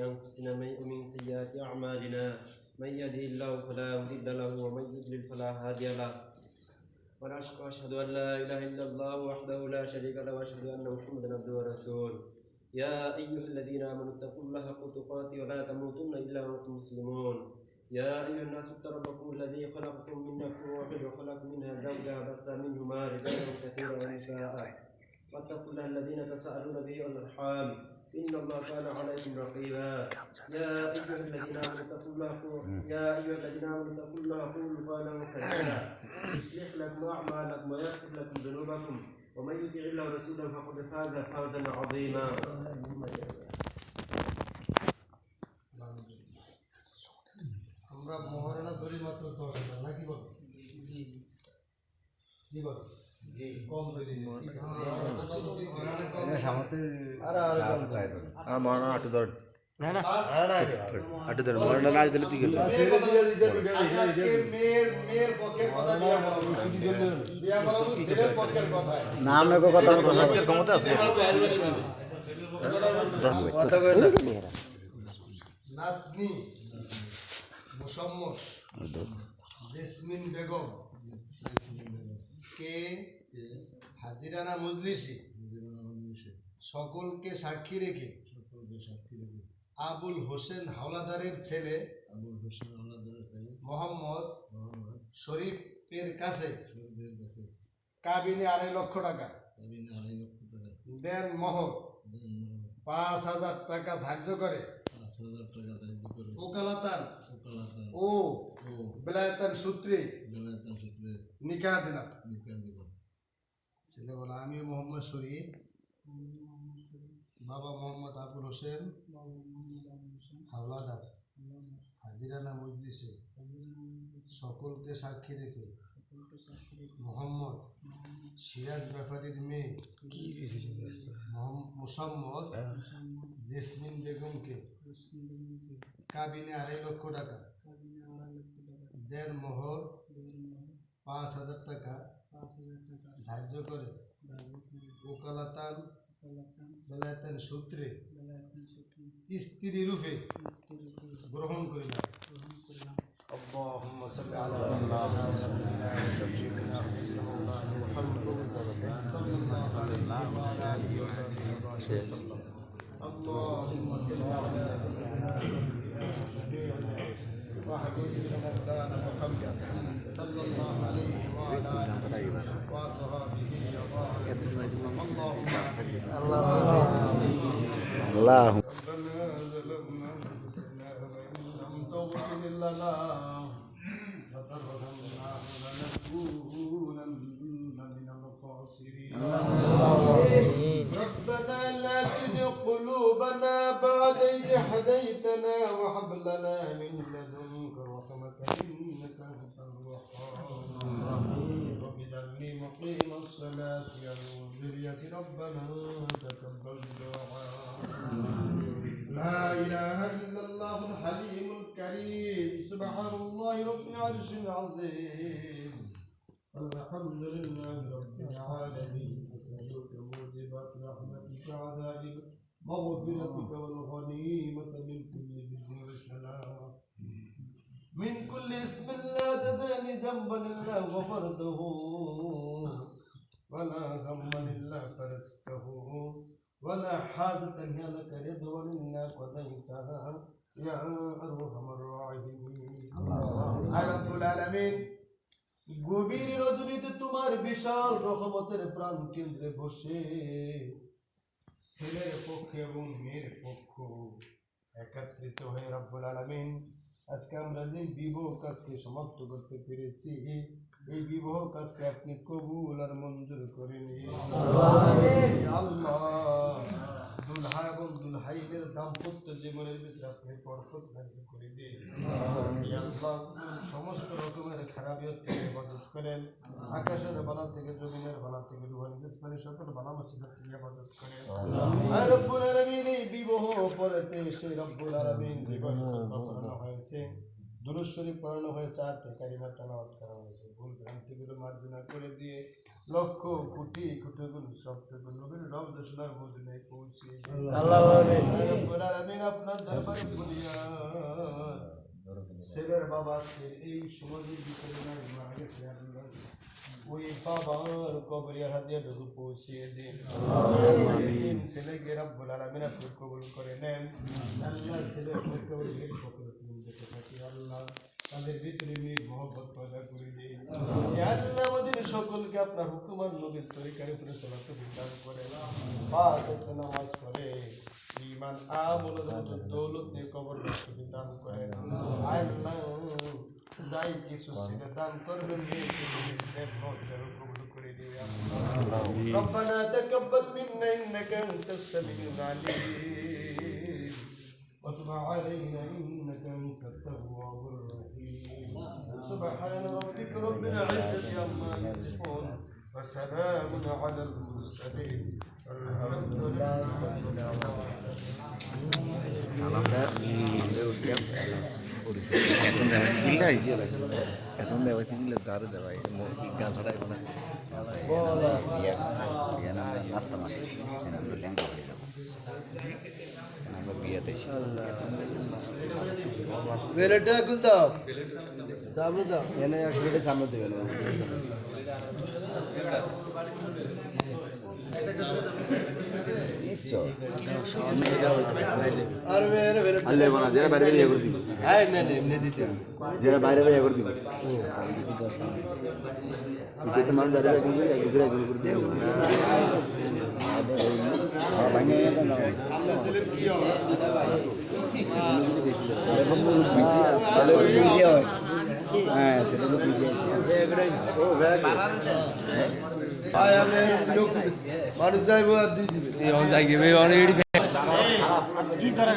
أنفسنا ومن سيئات أعمالنا من يهده الله فلا مضل له ومن يضلل فلا هادي له وأشهد أن لا إله إلا الله وحده لا شريك له وأشهد أن محمدا عبده ورسوله يا أيها الذين آمنوا اتقوا الله حق تقاته ولا تموتن إلا وأنتم مسلمون يا أيها الناس اتقوا ربكم الذي خلقكم من نفس واحدة وخلق منها زوجها بث منهما رجالا كثيرا ونساء واتقوا الله الذين تساءلون به والأرحام إن الله كان عليكم رقيبا يا أيها الذين آمنوا اتقوا الله قولوا قولا سديدا يصلح لكم أعمالكم ويغفر لكم ذنوبكم ومن يطع الله ورسوله فقد فاز فوزا عظيما আমরা মহারণা ধরি মাত্র 10,000 নাকি বল কি বল জি কম ধরি এটা সামতে আর মহারণা আটু ধর না না আটু ধর মহারণা না দিলে তুই গেল আজকে মেয়ের পক্ষের কথা বিয়া বলা ছেলের পক্ষের কথা নাম লেখো কথা ক্ষমতা আছে কথা কই নাতনি মুসাম্মদ জেসমিন বেগম কে হাজিরানা মজলিসি সকলকে সাক্ষী রেখে আবুল হোসেন হাওলাদারের ছেলে মোহাম্মদ শরীফের কাছে কাবিনে 2.5 লক্ষ টাকা দেন মহর 5,000 টাকা ধার্য করে ওকালাতান ও বেলায়েতান সূত্রে নিকাহ দিলাম ছেলে বলা আমি মোহাম্মদ শরীফ বাবা মোহাম্মদ আবুল হোসেন হাওলাদার হাজিরানা মজলিসে সকলকে সাক্ষী রেখে মোহাম্মদ সিরাজ ব্যাপারীর মেয়ে মুসাম্মদ জেসমিন বেগমকে কাবিনে 2.5 লক্ষ টাকা দেন মোহর 5,000 টাকা ধার্য করে ওকালাতান বেলায়েতান সূত্রে স্ত্রী রূপে গ্রহণ করিলাম। اللهم صل على سيدنا محمد صلى الله عليه وعلى اله وصحبه وسلم اللهم صل على سيدنا مولانا محمد صلى الله عليه وعلى اله وصحبه وسلم الله ربنا ظلمنا انفسنا وان لم تغفر لنا وترحمنا لنكونن من الخاسرين ربنا لا تزغ قلوبنا بعد إذ هديتنا وهب لنا من لدنك رحمة إنك أنت الوهاب رب اجعلني مقيم الصلاة ومن ذريتي ربنا تقبل دعاء لا إله إلا الله الحليم الكريم سبحان الله رب العرش العظيم الحمد لله رب العالمين أسألك موجبات رحمتك عذابك مغفرتك والغنيمة من كل بر وسلام من كل اسم لا تداني ذنبا إلا غفرته ولا غما إلا فرجته ولا حاجة هي لك رضا إلا قضيتها يا أرحم الراحمين يا رب العالمين গভীর রজনীতে তোমার বিশাল রহমতের প্রাণ কেন্দ্রে বসে ছেলের পক্ষ এবং মেয়ের পক্ষ একত্রিত হয়ে রব্বুল আলামিন আজকে আমরা যে বিবাহ কাজকে সমাপ্ত করতে পেরেছি এই বিবাহ কাজকে আপনি কবুল আর মঞ্জুর করে নিন আল্লাহ দুলহা এবং দুলহাইনের দাম্পত্য জীবনের ভিতরে আপনি বরকত নাযিল করে দিন আল্লাহ সমস্ত রকমের খারাপিয়ত থেকে হেফাজত করেন আকাশের বালা থেকে জমিনের বালা থেকে রুহানি জিসমানি সকল বালা মুসিবত থেকে হেফাজত করেন আর রব্বুল আলামিন এই বিবাহ পরেতে সেই রব্বুল আলামিন বিবাহ করানো হয়েছে দুরূদ শরীফ পড়ানো হয়েছে আর কারিমা তেলাওয়াত করা হয়েছে ভুল ভ্রান্তিগুলো মার্জনা করে দিয়ে লক্ষ কোটি কোটি গুণ সবটুকু নবীর রওজা সোনার মদিনায় পৌঁছে রব্বুল আলামিন আপনার দরবারে ফরিয়াদ ছেলের বাবাকে এই সমাজের ভিতরে নাই মারা গেছে আল্লাহ ওই বাবার কবরিয়া হাদিয়া ঢুকু পৌঁছিয়ে দিন ছেলেকে রব্বুল আলামিন আপনি কবুল করে নেন আল্লাহ ছেলের কবরির পকরে তুমি দেখে থাকি আল্লাহ তাদের ভিতরে নিয়ে মহব্বত পয়দা করে দিন আল্লাহ আমাদের সকলকে আপনার হুকুম আর নবীর তরিকার উপরে চলাতে বিধান করে পাঁচ ওয়াক্ত নামাজ পড়ে ঈমান আমলের মতো দৌলত দিয়ে কবর রাখতে বিধান করে আল্লাহ দাই কিছু ছেলে দান করবেন কবুল করে দিন ربنا تقبل منا انك انت السميع العليم وتب علينا انك انت التواب الرحيم سبحان ربك رب العزه عما يصفون وسلام على المرسلين الحمد لله رب এখন দেওয়া কিনলে দাঁড়ে দেওয়াই গান ছড়াই না নাস্তা মাছ আমরা ল্যাঙ্গা হয়ে যাবো আমরা বিয়েতে বেলেটটা খুল দাও সামনে দাও এনে আসলে সামনে দেবে না আল্লাহ বানা যারা বাইরে বেরিয়ে করে দিবে যারা বাইরে বেরিয়ে করে দিবে যেটা মানুষ বাইরে বেরিয়ে ঘুরে ঘুরে করে দিবে হ্যাঁ সেটা তো মানুষ যাইব আর দিয়ে দিবে কি ধরা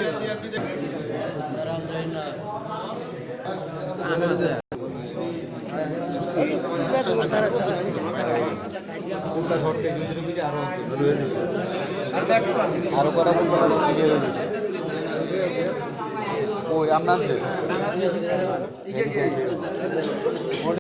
আরো কটা ওই আপনার